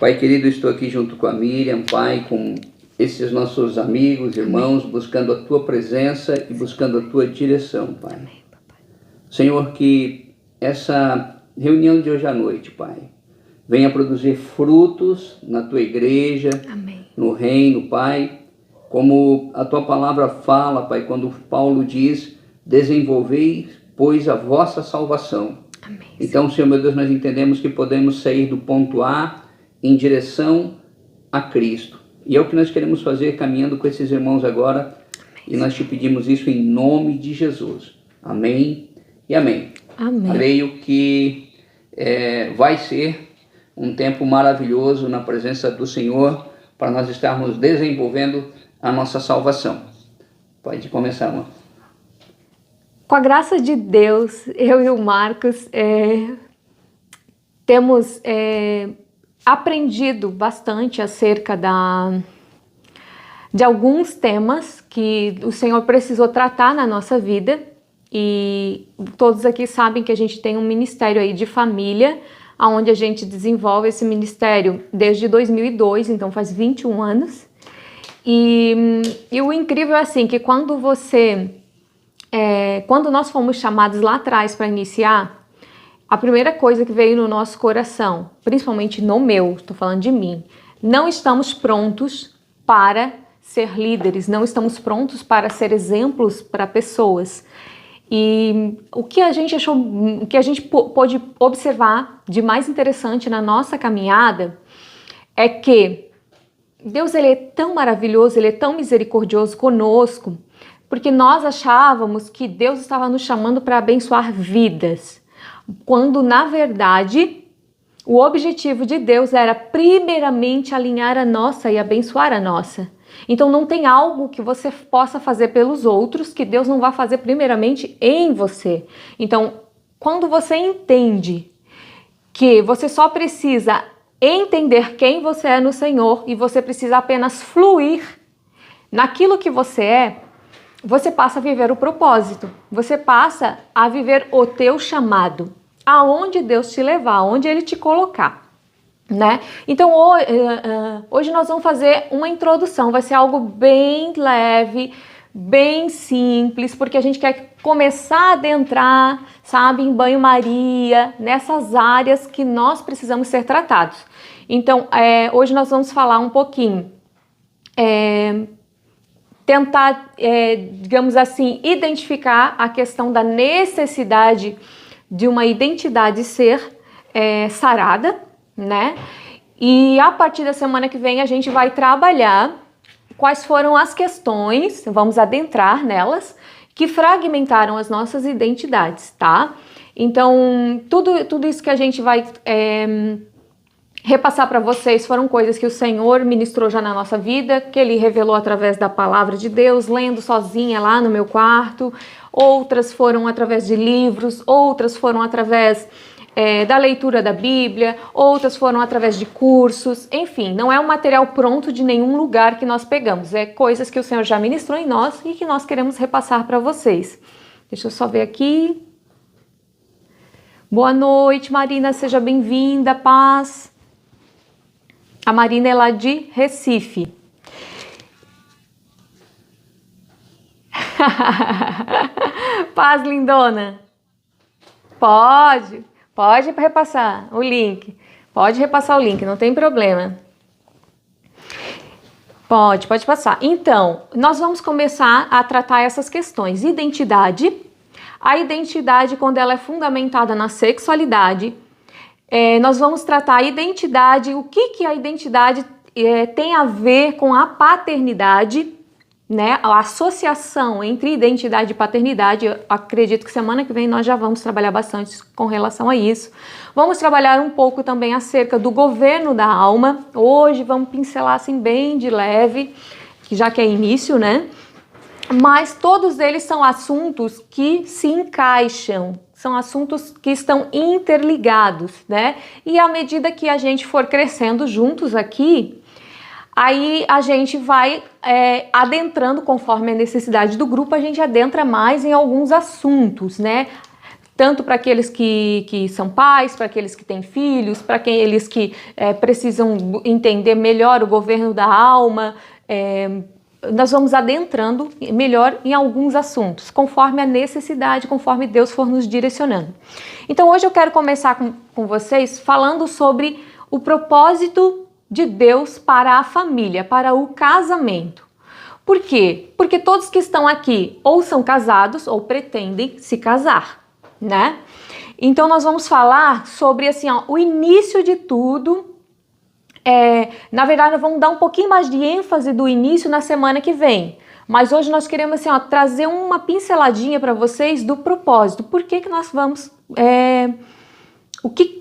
Pai querido, estou aqui junto com a Miriam, Pai, com esses nossos amigos, irmãos, buscando a Tua presença e buscando a Tua direção, Pai. Senhor, que essa reunião de hoje à noite, Pai, venha produzir frutos na Tua igreja, Amém. No reino, Pai, como a Tua palavra fala, Pai, quando Paulo diz, desenvolvei, pois, a vossa salvação. Amém. Então, Senhor meu Deus, nós entendemos que podemos sair do ponto A em direção a Cristo. E é o que nós queremos fazer caminhando com esses irmãos agora. Amém. E nós te pedimos isso em nome de Jesus. Amém e amém. Amém. Creio que vai ser um tempo maravilhoso na presença do Senhor para nós estarmos desenvolvendo a nossa salvação. Pode começar, irmão. Com a graça de Deus, eu e o Marcos temos aprendido bastante acerca de alguns temas que o Senhor precisou tratar na nossa vida, e todos aqui sabem que a gente tem um ministério aí de família, onde a gente desenvolve esse ministério desde 2002, então faz 21 anos, e o incrível é assim, que quando nós fomos chamados lá atrás para iniciar, a primeira coisa que veio no nosso coração, principalmente no meu, estou falando de mim, não estamos prontos para ser líderes, não estamos prontos para ser exemplos para pessoas. E o que a gente achou, o que a gente pôde observar de mais interessante na nossa caminhada é que Deus, ele é tão maravilhoso, ele é tão misericordioso conosco, porque nós achávamos que Deus estava nos chamando para abençoar vidas, quando na verdade o objetivo de Deus era primeiramente alinhar a nossa e abençoar a nossa. Então não tem algo que você possa fazer pelos outros que Deus não vai fazer primeiramente em você. Então, quando você entende que você só precisa entender quem você é no Senhor e você precisa apenas fluir naquilo que você passa a viver o propósito, você passa a viver o teu chamado, aonde Deus te levar, aonde Ele te colocar, né? Então hoje nós vamos fazer uma introdução, vai ser algo bem leve, bem simples, porque a gente quer começar a adentrar, sabe, em banho-maria, nessas áreas que nós precisamos ser tratados. Então hoje nós vamos falar um pouquinho, tentar, digamos assim, identificar a questão da necessidade de uma identidade ser sarada, né? E a partir da semana que vem a gente vai trabalhar quais foram as questões, vamos adentrar nelas, que fragmentaram as nossas identidades, tá? Então, tudo isso que a gente vai repassar para vocês foram coisas que o Senhor ministrou já na nossa vida, que Ele revelou através da palavra de Deus, lendo sozinha lá no meu quarto. Outras foram através de livros, outras foram através da leitura da Bíblia, outras foram através de cursos, enfim, não é um material pronto de nenhum lugar que nós pegamos, é coisas que o Senhor já ministrou em nós e que nós queremos repassar para vocês. Deixa eu só ver aqui. Boa noite, Marina, seja bem-vinda, paz. A Marina é lá de Recife. Paz, lindona. Pode repassar o link. Pode repassar o link, não tem problema. Pode passar. Então, nós vamos começar a tratar essas questões. Identidade. A identidade, quando ela é fundamentada na sexualidade, nós vamos tratar a identidade, o que a identidade tem a ver com a paternidade, né? A associação entre identidade e paternidade. Eu acredito que semana que vem nós já vamos trabalhar bastante com relação a isso. Vamos trabalhar um pouco também acerca do governo da alma. Hoje vamos pincelar assim bem de leve, já que é início, né? Mas todos eles são assuntos que se encaixam, são assuntos que estão interligados, né? E à medida que a gente for crescendo juntos aqui, aí a gente vai adentrando, conforme a necessidade do grupo, a gente adentra mais em alguns assuntos, né? tanto para aqueles que são pais, para aqueles que têm filhos, para aqueles que precisam entender melhor o governo da alma. Nós vamos adentrando melhor em alguns assuntos, conforme a necessidade, conforme Deus for nos direcionando. Então hoje eu quero começar com vocês falando sobre o propósito de Deus para a família, para o casamento. Por quê? Porque todos que estão aqui ou são casados ou pretendem se casar, né? Então nós vamos falar sobre assim, o início de tudo. Na verdade, nós vamos dar um pouquinho mais de ênfase do início na semana que vem. Mas hoje nós queremos assim, trazer uma pinceladinha para vocês do propósito. Por que nós vamos...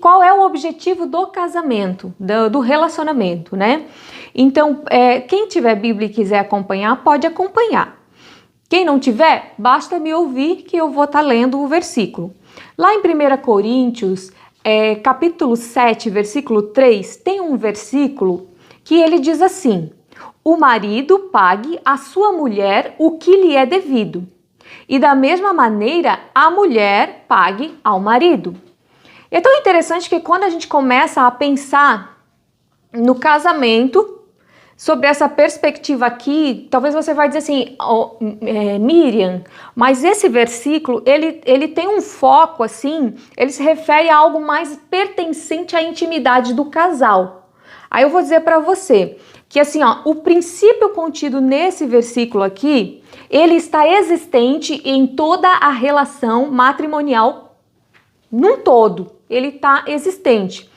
qual é o objetivo do casamento, do relacionamento, né? Então, quem tiver Bíblia e quiser acompanhar, pode acompanhar. Quem não tiver, basta me ouvir que eu vou estar lendo o versículo. Lá em 1 Coríntios, capítulo 7, versículo 3, tem um versículo que ele diz assim: o marido pague à sua mulher o que lhe é devido, e da mesma maneira a mulher pague ao marido. É tão interessante que quando a gente começa a pensar no casamento, sobre essa perspectiva aqui, talvez você vai dizer assim, Miriam, mas esse versículo, ele tem um foco assim, ele se refere a algo mais pertencente à intimidade do casal. Aí eu vou dizer para você que assim, o princípio contido nesse versículo aqui, ele está existente em toda a relação matrimonial num todo, ele está existente.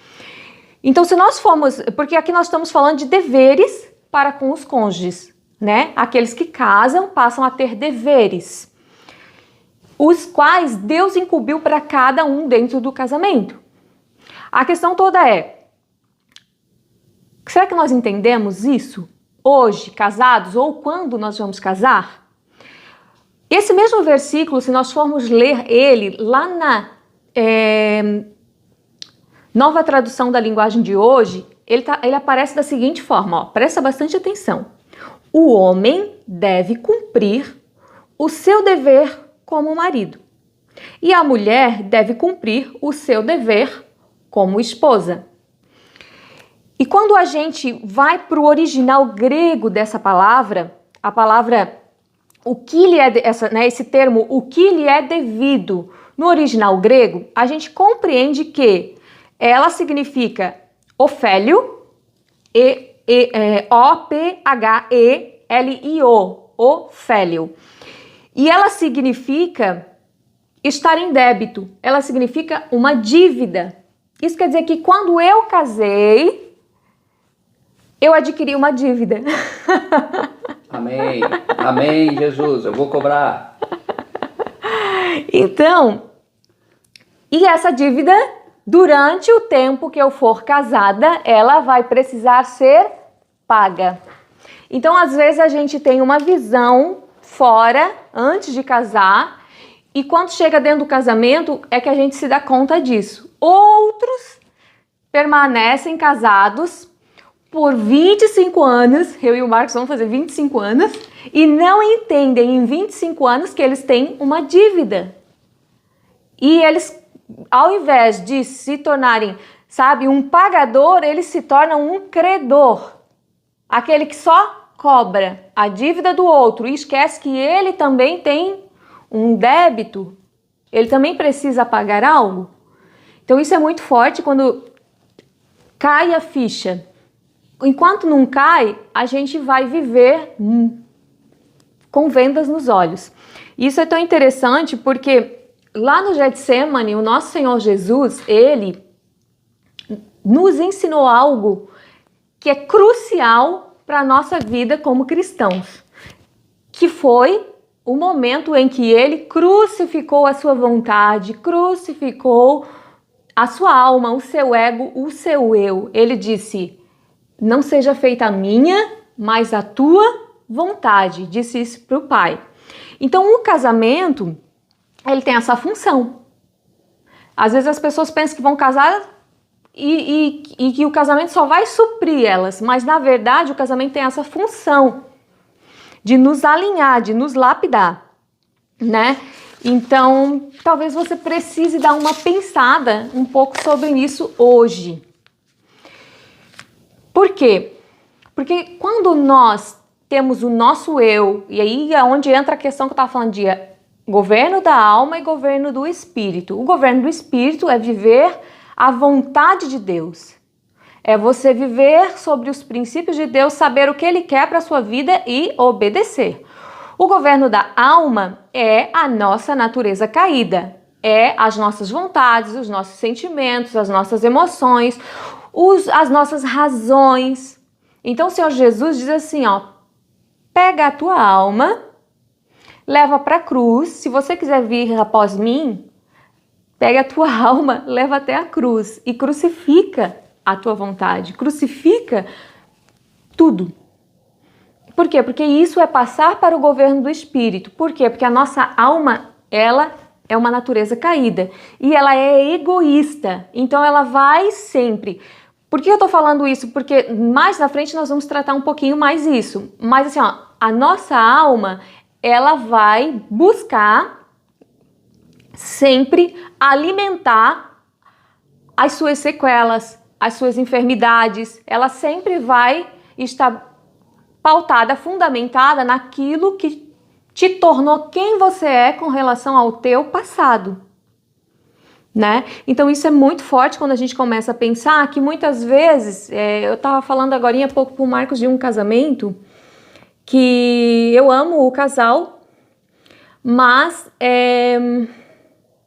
Então, se nós formos, porque aqui nós estamos falando de deveres para com os cônjuges, né? Aqueles que casam passam a ter deveres, os quais Deus incumbiu para cada um dentro do casamento. A questão toda será que nós entendemos isso hoje, casados, ou quando nós vamos casar? Esse mesmo versículo, se nós formos ler ele lá na Nova Tradução da Linguagem de hoje, ele aparece da seguinte forma, presta bastante atenção. O homem deve cumprir o seu dever como marido, e a mulher deve cumprir o seu dever como esposa. E quando a gente vai para o original grego dessa palavra, a palavra o que lhe é esse termo, o que lhe é devido, no original grego, a gente compreende que ela significa ofélio, O-P-H-E-L-I-O, ofélio. E ela significa estar em débito, ela significa uma dívida. Isso quer dizer que quando eu casei, eu adquiri uma dívida. Amém, amém, Jesus, eu vou cobrar. Então, e essa dívida, durante o tempo que eu for casada, ela vai precisar ser paga. Então, às vezes, a gente tem uma visão fora, antes de casar, e quando chega dentro do casamento, é que a gente se dá conta disso. Outros permanecem casados por 25 anos, eu e o Marcos vamos fazer 25 anos, e não entendem em 25 anos que eles têm uma dívida. E eles, ao invés de se tornarem, um pagador, eles se tornam um credor. Aquele que só cobra a dívida do outro e esquece que ele também tem um débito, ele também precisa pagar algo. Então isso é muito forte quando cai a ficha. Enquanto não cai, a gente vai viver com vendas nos olhos. Isso é tão interessante porque lá no Getsemane, o nosso Senhor Jesus, ele nos ensinou algo que é crucial para a nossa vida como cristãos, que foi o momento em que ele crucificou a sua vontade, crucificou a sua alma, o seu ego, o seu eu. Ele disse: não seja feita a minha, mas a tua vontade. Disse isso para o Pai. Então, o casamento, ele tem essa função. Às vezes as pessoas pensam que vão casar e que o casamento só vai suprir elas, mas na verdade o casamento tem essa função de nos alinhar, de nos lapidar, né? Então, talvez você precise dar uma pensada um pouco sobre isso hoje. Por quê? Porque quando nós temos o nosso eu, e aí é onde entra a questão que eu estava falando de governo da alma e governo do espírito. O governo do espírito é viver a vontade de Deus. É você viver sobre os princípios de Deus, saber o que Ele quer para a sua vida e obedecer. O governo da alma é a nossa natureza caída. É as nossas vontades, os nossos sentimentos, as nossas emoções, as nossas razões. Então o Senhor Jesus diz assim, ó, pega a tua alma, leva para a cruz. Se você quiser vir após mim, pega a tua alma, leva até a cruz e crucifica a tua vontade, crucifica tudo. Por quê? Porque isso é passar para o governo do Espírito. Por quê? Porque a nossa alma, ela é uma natureza caída e ela é egoísta. Então ela vai sempre... Por que eu tô falando isso? Porque mais na frente nós vamos tratar um pouquinho mais isso. Mas assim, ó, a nossa alma, ela vai buscar sempre alimentar as suas sequelas, as suas enfermidades. Ela sempre vai estar pautada, fundamentada naquilo que te tornou quem você é com relação ao teu passado. Né? Então isso é muito forte quando a gente começa a pensar que muitas vezes, eu estava falando agora há pouco com o Marcos de um casamento, que eu amo o casal, mas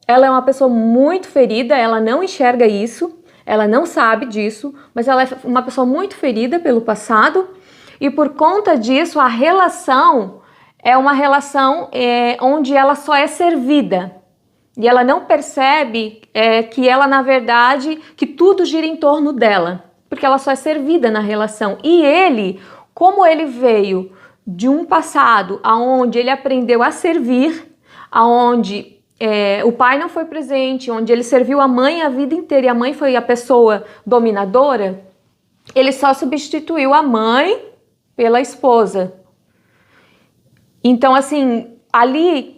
ela é uma pessoa muito ferida, ela não enxerga isso, ela não sabe disso, mas ela é uma pessoa muito ferida pelo passado e por conta disso a relação é uma relação onde ela só é servida. E ela não percebe que ela, na verdade, que tudo gira em torno dela. Porque ela só é servida na relação. E ele, como ele veio de um passado onde ele aprendeu a servir, onde o pai não foi presente, onde ele serviu a mãe a vida inteira e a mãe foi a pessoa dominadora, ele só substituiu a mãe pela esposa. Então, assim, ali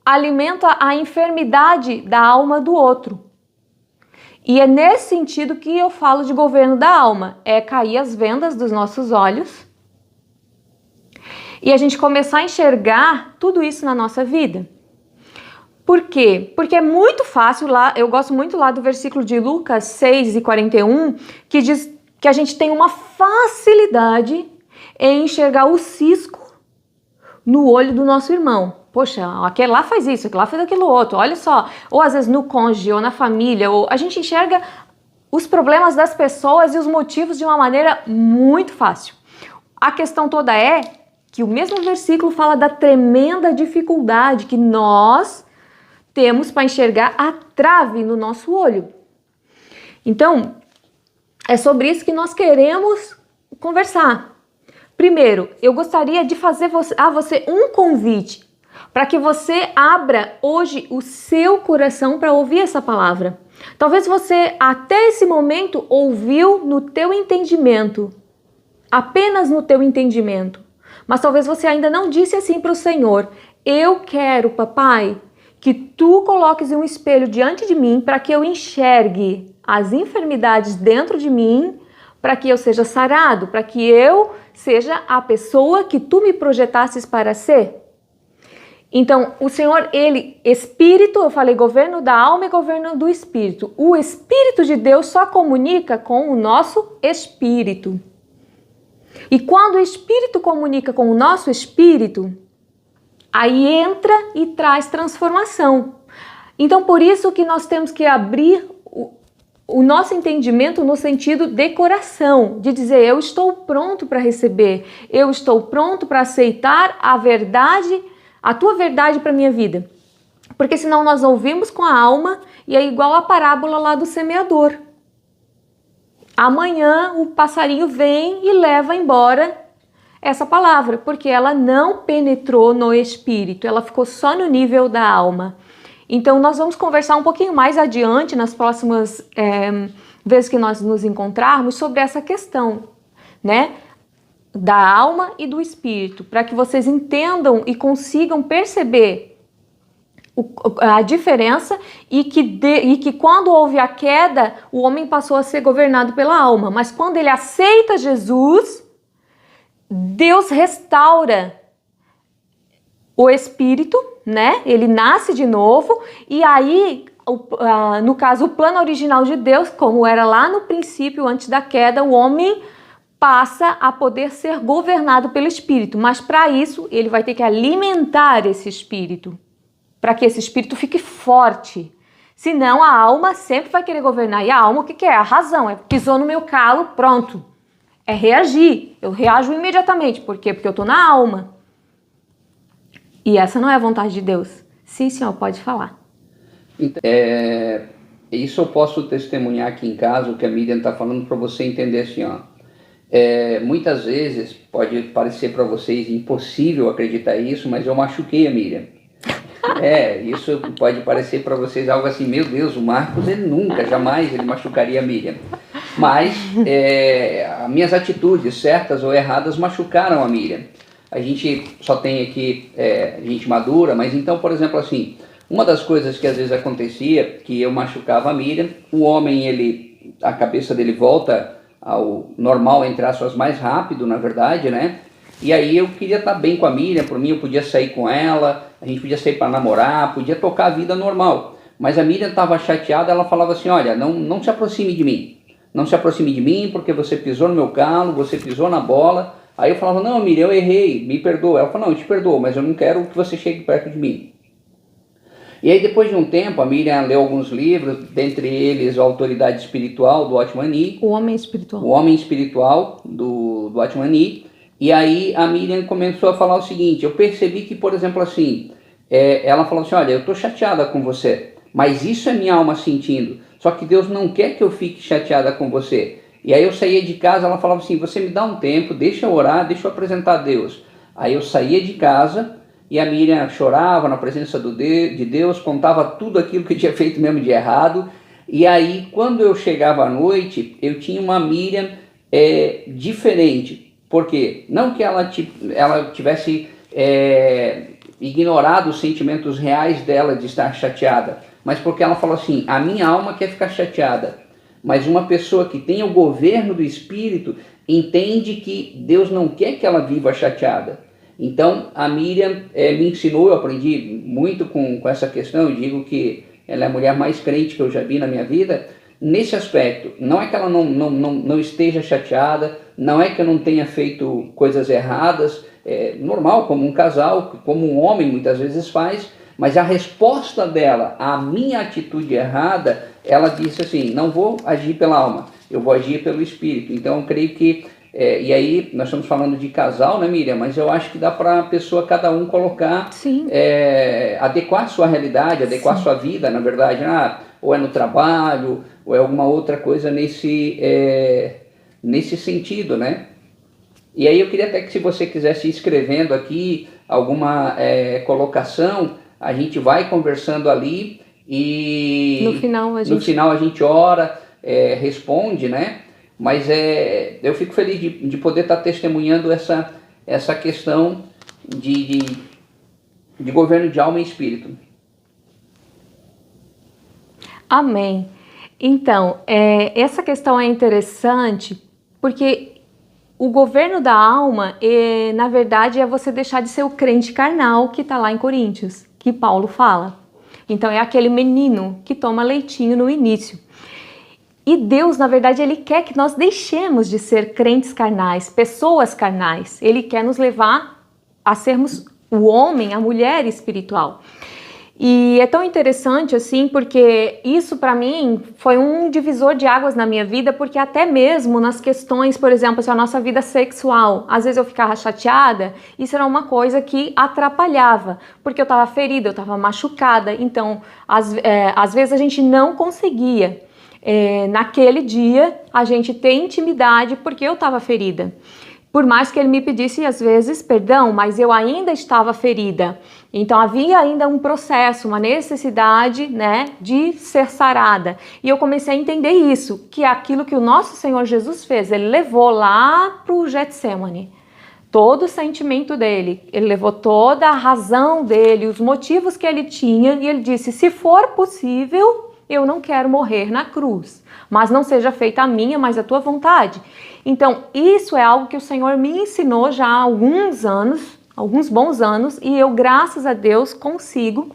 alimenta a enfermidade da alma do outro. E é nesse sentido que eu falo de governo da alma. É cair as vendas dos nossos olhos e a gente começar a enxergar tudo isso na nossa vida. Por quê? Porque é muito fácil lá, eu gosto muito lá do versículo de Lucas 6:41, que diz que a gente tem uma facilidade em enxergar o cisco no olho do nosso irmão. Poxa, aquele lá faz isso, aquele lá faz aquilo outro, olha só. Ou às vezes no cônjuge, ou na família, ou a gente enxerga os problemas das pessoas e os motivos de uma maneira muito fácil. A questão toda é que o mesmo versículo fala da tremenda dificuldade que nós temos para enxergar a trave no nosso olho. Então, é sobre isso que nós queremos conversar. Primeiro, eu gostaria de fazer a você um convite para que você abra hoje o seu coração para ouvir essa palavra. Talvez você até esse momento ouviu no teu entendimento, apenas no teu entendimento, mas talvez você ainda não disse assim para o Senhor: eu quero, papai, que tu coloques um espelho diante de mim para que eu enxergue as enfermidades dentro de mim, para que eu seja sarado, para que eu seja a pessoa que tu me projetasses para ser. Então, o Senhor, ele, Espírito, eu falei governo da alma e governo do Espírito. O Espírito de Deus só comunica com o nosso Espírito. E quando o Espírito comunica com o nosso Espírito, aí entra e traz transformação. Então, por isso que nós temos que abrir o nosso entendimento no sentido de coração, de dizer, eu estou pronto para receber, eu estou pronto para aceitar a verdade, a tua verdade para a minha vida. Porque senão nós ouvimos com a alma e é igual a parábola lá do semeador. Amanhã o passarinho vem e leva embora essa palavra, porque ela não penetrou no espírito, ela ficou só no nível da alma. Então nós vamos conversar um pouquinho mais adiante, nas próximas vezes que nós nos encontrarmos, sobre essa questão, né? Da alma e do espírito, para que vocês entendam e consigam perceber a diferença e que quando houve a queda, o homem passou a ser governado pela alma. Mas quando ele aceita Jesus, Deus restaura o espírito, né? Ele nasce de novo e aí, no caso, o plano original de Deus, como era lá no princípio, antes da queda, o homem passa a poder ser governado pelo espírito. Mas para isso, ele vai ter que alimentar esse espírito, para que esse espírito fique forte. Senão a alma sempre vai querer governar. E a alma o que é? A razão. Pisou no meu calo, pronto. É reagir. Eu reajo imediatamente. Por quê? Porque eu estou na alma. E essa não é a vontade de Deus. Sim, senhor, pode falar. Isso eu posso testemunhar aqui em casa, o que a Miriam está falando, para você entender assim, ó. Muitas vezes pode parecer para vocês impossível acreditar isso, mas eu machuquei a Miriam. Isso pode parecer para vocês algo assim, meu Deus, o Marcos, ele nunca, jamais ele machucaria a Miriam. Mas as minhas atitudes, certas ou erradas, machucaram a Miriam. A gente só tem aqui gente madura, mas então, por exemplo, assim, uma das coisas que às vezes acontecia, que eu machucava a Miriam, o homem, a cabeça dele volta ao normal, entre aspas, mais rápido, na verdade, né? E aí eu queria estar bem com a Miriam, por mim eu podia sair com ela, a gente podia sair para namorar, podia tocar a vida normal. Mas a Miriam estava chateada, ela falava assim, olha, não se aproxime de mim. Não se aproxime de mim porque você pisou no meu calo, você pisou na bola. Aí eu falava, não, Miriam, eu errei, me perdoa. Ela falou, não, eu te perdoo, mas eu não quero que você chegue perto de mim. E aí depois de um tempo, a Miriam leu alguns livros, dentre eles A Autoridade Espiritual, do Watchman Nee. O Homem Espiritual. O Homem Espiritual, do Watchman Nee. E aí a Miriam começou a falar o seguinte, eu percebi que, por exemplo, assim, ela falou assim, olha, eu estou chateada com você, mas isso é minha alma sentindo, só que Deus não quer que eu fique chateada com você. E aí eu saía de casa, ela falava assim, você me dá um tempo, deixa eu orar, deixa eu apresentar a Deus. Aí eu saía de casa e a Miriam chorava na presença de Deus, contava tudo aquilo que tinha feito mesmo de errado. E aí quando eu chegava à noite, eu tinha uma Miriam diferente. Por quê? Não que ela tivesse ignorado os sentimentos reais dela de estar chateada, mas porque ela falou assim, a minha alma quer ficar chateada, mas uma pessoa que tem o governo do Espírito entende que Deus não quer que ela viva chateada. Então a Miriam me ensinou, eu aprendi muito com essa questão, eu digo que ela é a mulher mais crente que eu já vi na minha vida. Nesse aspecto, não é que ela não esteja chateada, não é que eu não tenha feito coisas erradas, normal, como um casal, como um homem muitas vezes faz, mas a resposta dela à minha atitude errada, ela disse assim, não vou agir pela alma, eu vou agir pelo Espírito. Então eu creio que, e aí nós estamos falando de casal, né, Miriam, mas eu acho que dá para a pessoa, cada um colocar, adequar a sua realidade, adequar a sua vida, na verdade, ou é no trabalho, ou é alguma outra coisa nesse sentido, né? E aí eu queria até que, se você quisesse ir escrevendo aqui alguma colocação, a gente vai conversando ali e no final a gente ora, responde, né? Mas eu fico feliz de poder estar testemunhando essa questão de governo de alma e espírito. Amém. Então, essa questão é interessante porque o governo da alma, na verdade, é você deixar de ser o crente carnal que está lá em Coríntios, que Paulo fala. Então, é aquele menino que toma leitinho no início. E Deus, na verdade, Ele quer que nós deixemos de ser crentes carnais, pessoas carnais. Ele quer nos levar a sermos o homem, a mulher espiritual. E é tão interessante assim, porque isso para mim foi um divisor de águas na minha vida, porque até mesmo nas questões, por exemplo, se a nossa vida sexual, às vezes eu ficava chateada, isso era uma coisa que atrapalhava, porque eu estava ferida, eu estava machucada, então às vezes a gente não conseguia, naquele dia, a gente ter intimidade porque eu estava ferida. Por mais que ele me pedisse, às vezes, perdão, mas eu ainda estava ferida. Então, havia ainda um processo, uma necessidade, né, de ser sarada. E eu comecei a entender isso, que é aquilo que o nosso Senhor Jesus fez. Ele levou lá para o Getsemane, todo o sentimento dele, ele levou toda a razão dele, os motivos que ele tinha, e ele disse: se for possível, eu não quero morrer na cruz, mas não seja feita a minha, mas a tua vontade. Então, isso é algo que o Senhor me ensinou já há alguns anos, alguns bons anos, e eu, graças a Deus, consigo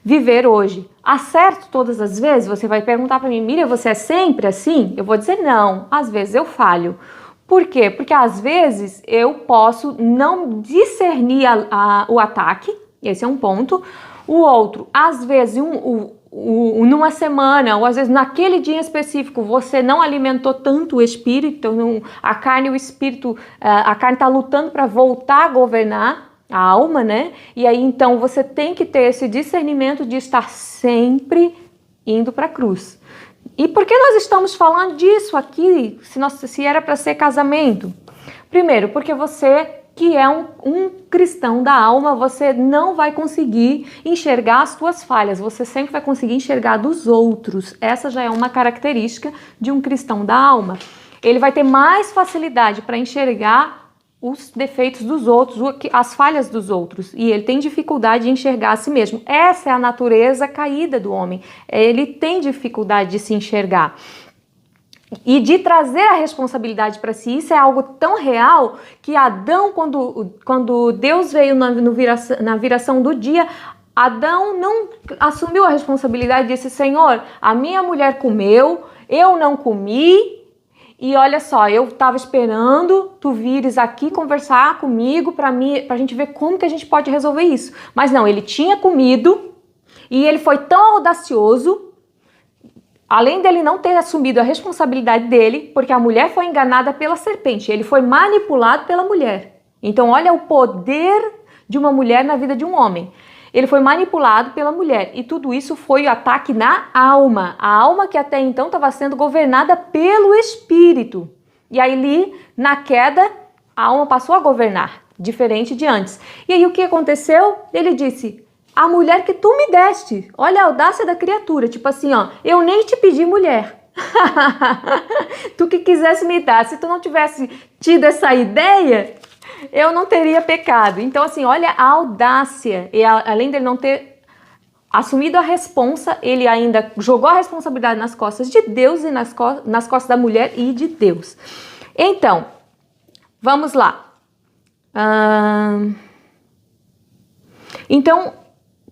viver hoje. Acerto todas as vezes? Você vai perguntar para mim: Miriam, você é sempre assim? Eu vou dizer não, às vezes eu falho. Por quê? Porque às vezes eu posso não discernir o ataque, esse é um ponto. O outro, às vezes, numa semana, ou às vezes naquele dia específico, você não alimentou tanto o espírito, então a carne e o espírito, a carne está lutando para voltar a governar a alma, né? E aí então você tem que ter esse discernimento de estar sempre indo para a cruz. E por que nós estamos falando disso aqui, se era para ser casamento? Primeiro, porque você que é um cristão da alma, você não vai conseguir enxergar as suas falhas, você sempre vai conseguir enxergar dos outros. Essa já é uma característica de um cristão da alma. Ele vai ter mais facilidade para enxergar os defeitos dos outros, as falhas dos outros, e ele tem dificuldade de enxergar a si mesmo. Essa é a natureza caída do homem, ele tem dificuldade de se enxergar. E de trazer a responsabilidade para si, isso é algo tão real que Adão, quando Deus veio na viração do dia, Adão não assumiu a responsabilidade e disse: Senhor, a minha mulher comeu, eu não comi, e olha só, eu estava esperando tu vires aqui conversar comigo para a gente ver como que a gente pode resolver isso. Mas não, ele tinha comido e ele foi tão audacioso, além dele não ter assumido a responsabilidade dele, porque a mulher foi enganada pela serpente, ele foi manipulado pela mulher. Então olha o poder de uma mulher na vida de um homem. Ele foi manipulado pela mulher e tudo isso foi o ataque na alma. A alma que até então estava sendo governada pelo espírito. E aí ali, na queda, a alma passou a governar, diferente de antes. E aí o que aconteceu? Ele disse: a mulher que tu me deste. Olha a audácia da criatura, tipo assim, ó, eu nem te pedi mulher. Tu que quisesse me dar, se tu não tivesse tido essa ideia, eu não teria pecado. Então assim, olha a audácia. E além dele não ter assumido a responsa, ele ainda jogou a responsabilidade nas costas de Deus e nas costas da mulher e de Deus. Então, vamos lá. Então,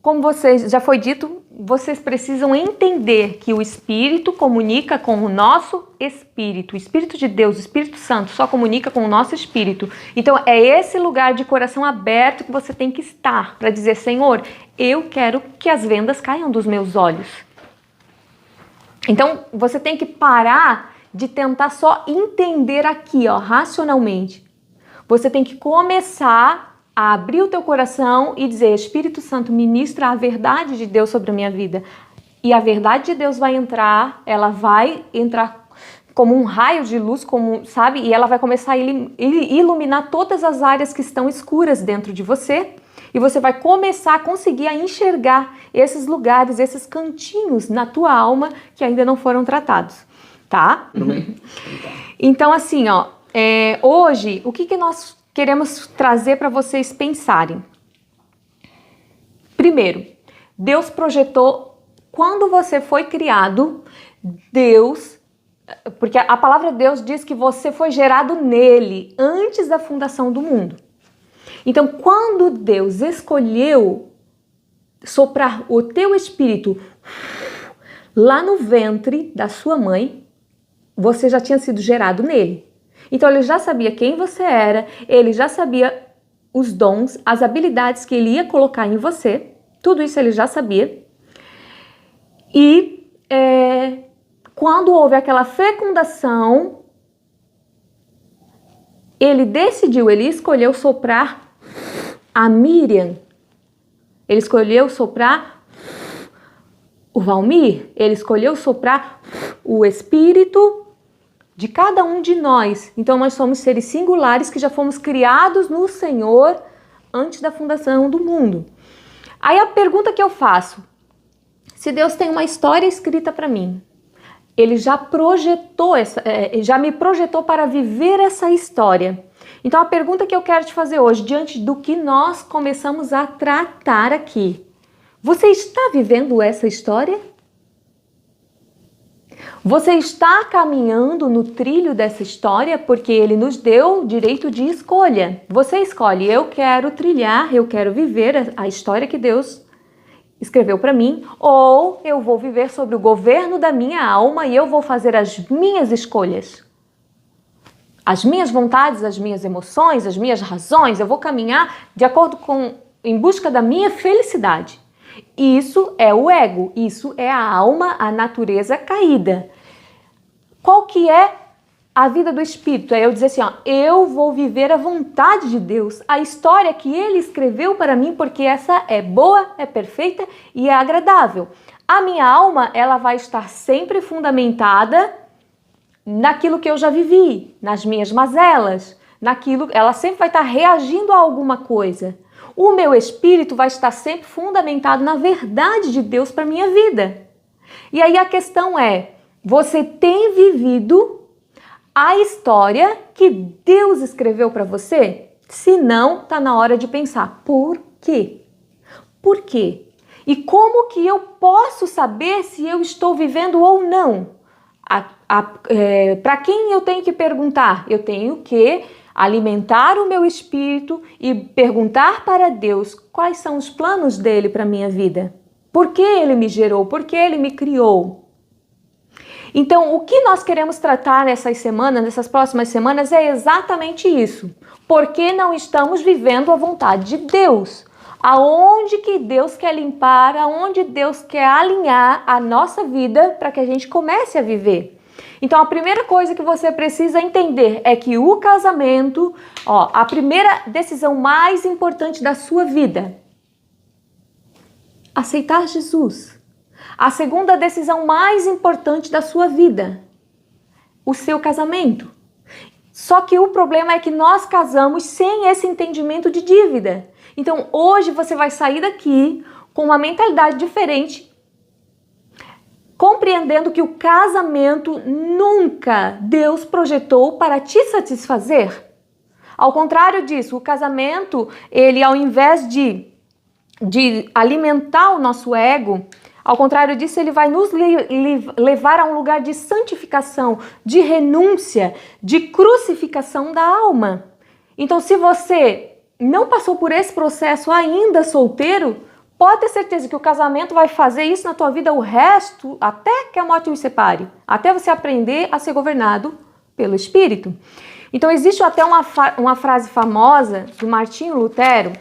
como vocês já foi dito, vocês precisam entender que o Espírito comunica com o nosso espírito. O Espírito de Deus, o Espírito Santo, só comunica com o nosso espírito. Então é esse lugar de coração aberto que você tem que estar para dizer: Senhor, eu quero que as vendas caiam dos meus olhos. Então você tem que parar de tentar só entender aqui, ó, racionalmente. Você tem que começar a abrir o teu coração e dizer: Espírito Santo, ministra a verdade de Deus sobre a minha vida. E a verdade de Deus vai entrar, ela vai entrar como um raio de luz, como, sabe? E ela vai começar a iluminar todas as áreas que estão escuras dentro de você. E você vai começar a conseguir a enxergar esses lugares, esses cantinhos na tua alma que ainda não foram tratados, tá? Então assim, ó, hoje, o que nós queremos trazer para vocês pensarem? Primeiro, Deus projetou, quando você foi criado, Deus, porque a palavra Deus diz que você foi gerado nele, antes da fundação do mundo. Então, quando Deus escolheu soprar o teu espírito lá no ventre da sua mãe, você já tinha sido gerado nele. Então ele já sabia quem você era, ele já sabia os dons, as habilidades que ele ia colocar em você, tudo isso ele já sabia. E quando houve aquela fecundação, ele decidiu, ele escolheu soprar a Miriam, ele escolheu soprar o Valmir, ele escolheu soprar o espírito de cada um de nós. Então nós somos seres singulares que já fomos criados no Senhor antes da fundação do mundo. Aí a pergunta que eu faço: se Deus tem uma história escrita para mim, Ele já projetou já me projetou para viver essa história. Então a pergunta que eu quero te fazer hoje, diante do que nós começamos a tratar aqui, você está vivendo essa história? Você está caminhando no trilho dessa história porque ele nos deu direito de escolha. Você escolhe, eu quero trilhar, eu quero viver a história que Deus escreveu para mim, ou eu vou viver sobre o governo da minha alma e eu vou fazer as minhas escolhas. As minhas vontades, as minhas emoções, as minhas razões, eu vou caminhar de acordo com, em busca da minha felicidade. Isso é o ego, isso é a alma, a natureza caída. Qual que é a vida do Espírito? É eu dizer assim, ó, eu vou viver a vontade de Deus, a história que Ele escreveu para mim, porque essa é boa, é perfeita e é agradável. A minha alma, ela vai estar sempre fundamentada naquilo que eu já vivi, nas minhas mazelas, naquilo, ela sempre vai estar reagindo a alguma coisa. O meu espírito vai estar sempre fundamentado na verdade de Deus para a minha vida. E aí a questão é, você tem vivido a história que Deus escreveu para você? Se não, está na hora de pensar, por quê? Por quê? E como que eu posso saber se eu estou vivendo ou não? Para quem eu tenho que perguntar? Eu tenho que alimentar o meu espírito e perguntar para Deus quais são os planos dele para a minha vida. Por que ele me gerou? Por que ele me criou? Então, o que nós queremos tratar nessas semanas, nessas próximas semanas, é exatamente isso. Por que não estamos vivendo a vontade de Deus? Aonde que Deus quer limpar, aonde Deus quer alinhar a nossa vida para que a gente comece a viver. Então, a primeira coisa que você precisa entender é que o casamento, a primeira decisão mais importante da sua vida, aceitar Jesus. A segunda decisão mais importante da sua vida, o seu casamento. Só que o problema é que nós casamos sem esse entendimento de dívida. Então, hoje você vai sair daqui com uma mentalidade diferente, compreendendo que o casamento nunca Deus projetou para te satisfazer. Ao contrário disso, o casamento, ele ao invés de alimentar o nosso ego, ao contrário disso, ele vai nos levar a um lugar de santificação, de renúncia, de crucificação da alma. Então, se você não passou por esse processo ainda solteiro, pode ter certeza que o casamento vai fazer isso na tua vida o resto, até que a morte os separe, até você aprender a ser governado pelo Espírito. Então, existe até uma frase famosa do Martinho Lutero,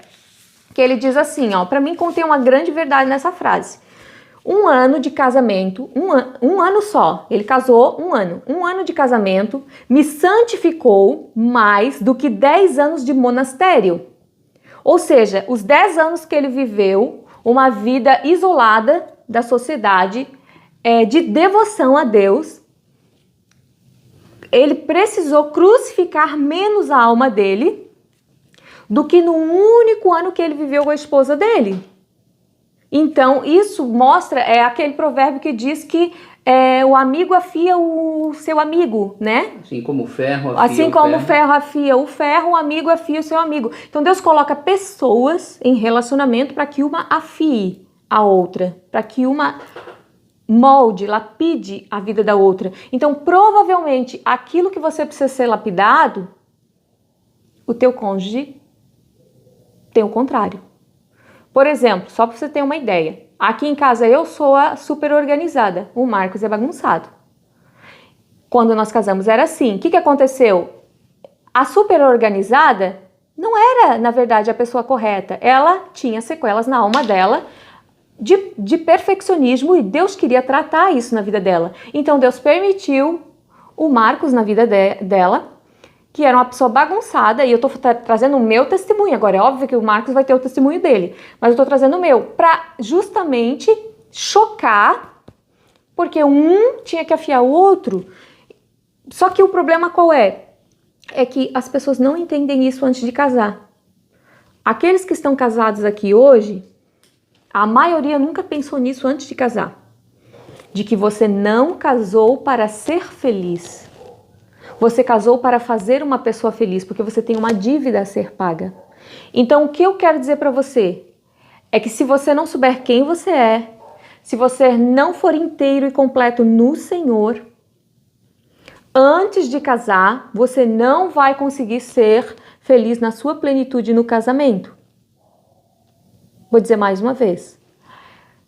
que ele diz assim, para mim contém uma grande verdade nessa frase. 1 ano de casamento, um ano só, ele casou 1 ano. 1 ano de casamento me santificou mais do que 10 anos de monastério. Ou seja, os 10 anos que ele viveu, uma vida isolada da sociedade, de devoção a Deus, ele precisou crucificar menos a alma dele do que no único ano que ele viveu com a esposa dele. Então, isso mostra, aquele provérbio que diz que o amigo afia o seu amigo, né? Assim como o ferro afia assim como o ferro afia o ferro, o amigo afia o seu amigo. Então, Deus coloca pessoas em relacionamento para que uma afie a outra, para que uma molde, lapide a vida da outra. Então, provavelmente, aquilo que você precisa ser lapidado, o teu cônjuge tem o contrário. Por exemplo, só para você ter uma ideia, aqui em casa eu sou a super organizada, o Marcos é bagunçado. Quando nós casamos era assim, o que aconteceu? A super organizada não era, na verdade, a pessoa correta, ela tinha sequelas na alma dela de perfeccionismo e Deus queria tratar isso na vida dela. Então Deus permitiu o Marcos na vida dela, que era uma pessoa bagunçada, e eu estou trazendo o meu testemunho. Agora, é óbvio que o Marcos vai ter o testemunho dele, mas eu estou trazendo o meu, para justamente chocar, porque um tinha que afiar o outro. Só que o problema qual é? É que as pessoas não entendem isso antes de casar. Aqueles que estão casados aqui hoje, a maioria nunca pensou nisso antes de casar. De que você não casou para ser feliz. Você casou para fazer uma pessoa feliz, porque você tem uma dívida a ser paga. Então, o que eu quero dizer para você é que se você não souber quem você é, se você não for inteiro e completo no Senhor, antes de casar, você não vai conseguir ser feliz na sua plenitude no casamento. Vou dizer mais uma vez.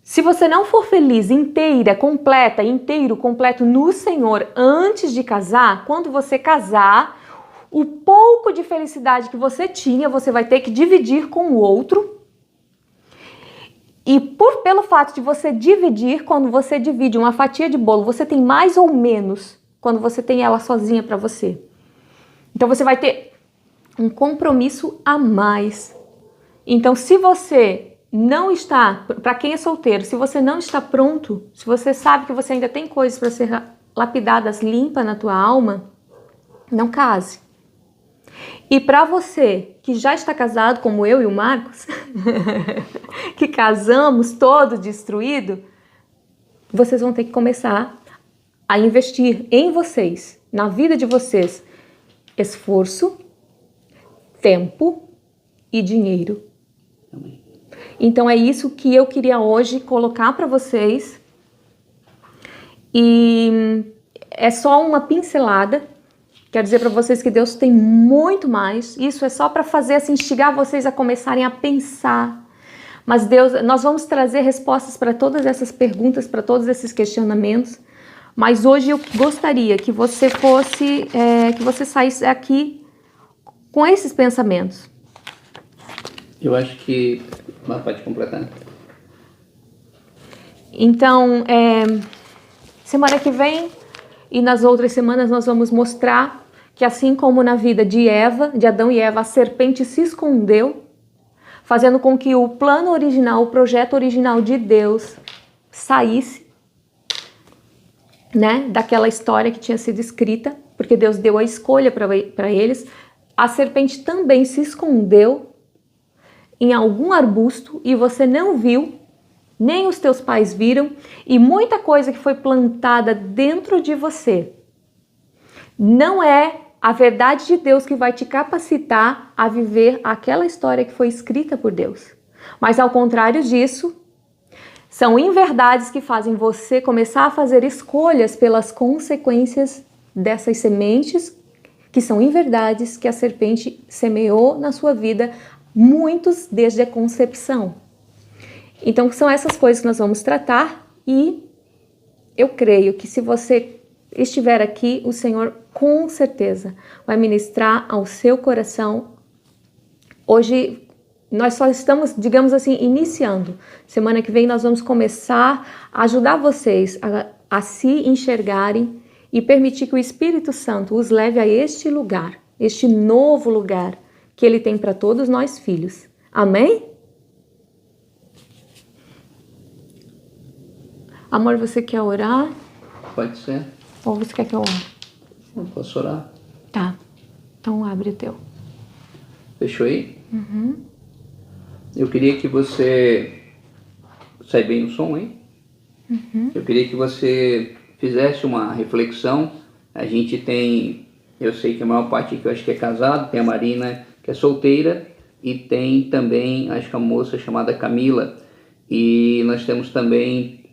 Se você não for feliz, inteira, completa, inteiro, completo no Senhor antes de casar, quando você casar, o pouco de felicidade que você tinha, você vai ter que dividir com o outro. E pelo fato de você dividir, quando você divide uma fatia de bolo, você tem mais ou menos quando você tem ela sozinha para você. Então você vai ter um compromisso a mais. Então se você não está, para quem é solteiro, se você não está pronto, se você sabe que você ainda tem coisas para ser lapidadas, limpa na tua alma, não case. E para você que já está casado, como eu e o Marcos, que casamos todo destruído, vocês vão ter que começar a investir em vocês, na vida de vocês, esforço, tempo e dinheiro. Amém. Então é isso que eu queria hoje colocar para vocês. E é só uma pincelada. Quero dizer para vocês que Deus tem muito mais. Isso é só para fazer assim, instigar vocês a começarem a pensar. Mas Deus, nós vamos trazer respostas para todas essas perguntas, para todos esses questionamentos. Mas hoje eu gostaria que você que você saísse aqui com esses pensamentos. Eu acho que... Pode completar. Então, semana que vem e nas outras semanas nós vamos mostrar que assim como na vida de Adão e Eva, a serpente se escondeu, fazendo com que o plano original, o projeto original de Deus saísse, né, daquela história que tinha sido escrita, porque Deus deu a escolha para eles. A serpente também se escondeu em algum arbusto e você não viu, nem os teus pais viram, e muita coisa que foi plantada dentro de você não é a verdade de Deus que vai te capacitar a viver aquela história que foi escrita por Deus. Mas ao contrário disso, são inverdades que fazem você começar a fazer escolhas pelas consequências dessas sementes, que são inverdades que a serpente semeou na sua vida, muitos desde a concepção. Então são essas coisas que nós vamos tratar e eu creio que se você estiver aqui, o Senhor com certeza vai ministrar ao seu coração. Hoje nós só estamos, digamos assim, iniciando. Semana que vem nós vamos começar a ajudar vocês a se enxergarem e permitir que o Espírito Santo os leve a este lugar, este novo lugar que Ele tem para todos nós filhos. Amém? Amor, você quer orar? Pode ser. Ou você quer que eu ore? Não posso orar. Tá. Então abre o teu. Fechou aí? Uhum. Eu queria que você... Sai bem o som, hein? Uhum. Eu queria que você fizesse uma reflexão. A gente tem... Eu sei que a maior parte aqui eu acho que é casado. Tem a Marina, que é solteira. E tem também, acho que a moça chamada Camila. E nós temos também...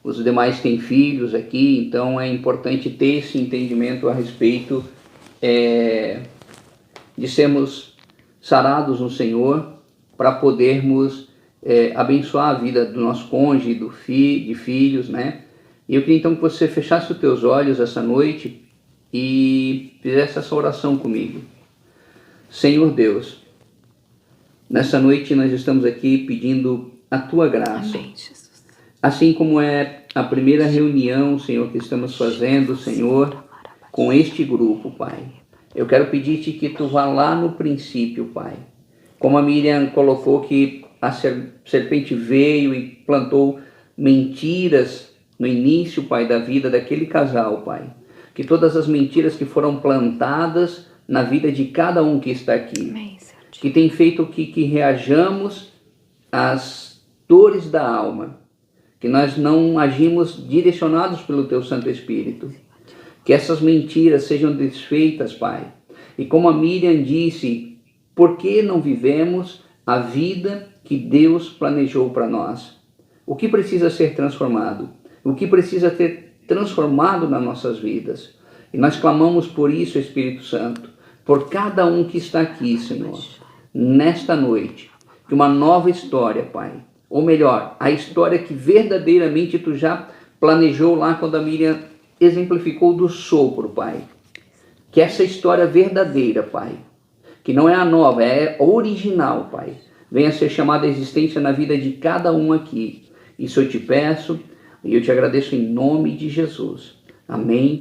os demais têm filhos aqui. Então é importante ter esse entendimento a respeito de sermos sarados no Senhor, para podermos abençoar a vida do nosso cônjuge, de filhos, né? E eu queria então que você fechasse os teus olhos essa noite e fizesse essa oração comigo. Senhor Deus, nessa noite nós estamos aqui pedindo a Tua graça. Amém, Jesus. Assim como é a primeira reunião, Senhor, que estamos fazendo, Senhor, com este grupo, Pai. Eu quero pedir-te que Tu vá lá no princípio, Pai. Como a Miriam colocou que a serpente veio e plantou mentiras no início, Pai, da vida daquele casal, Pai. Que todas as mentiras que foram plantadas na vida de cada um que está aqui, Amém, que tem feito que reajamos às dores da alma, que nós não agimos direcionados pelo Teu Santo Espírito. Que essas mentiras sejam desfeitas, Pai. E como a Miriam disse, por que não vivemos a vida que Deus planejou para nós? O que precisa ser transformado? O que precisa ter transformado nas nossas vidas? E nós clamamos por isso, Espírito Santo, por cada um que está aqui, Senhor, nesta noite, que uma nova história, Pai, ou melhor, a história que verdadeiramente Tu já planejou lá quando a Miriam exemplificou do sopro, Pai. Que essa história verdadeira, Pai, que não é a nova, é a original, Pai, venha a ser chamada à existência na vida de cada um aqui. Isso eu te peço e eu te agradeço em nome de Jesus. Amém.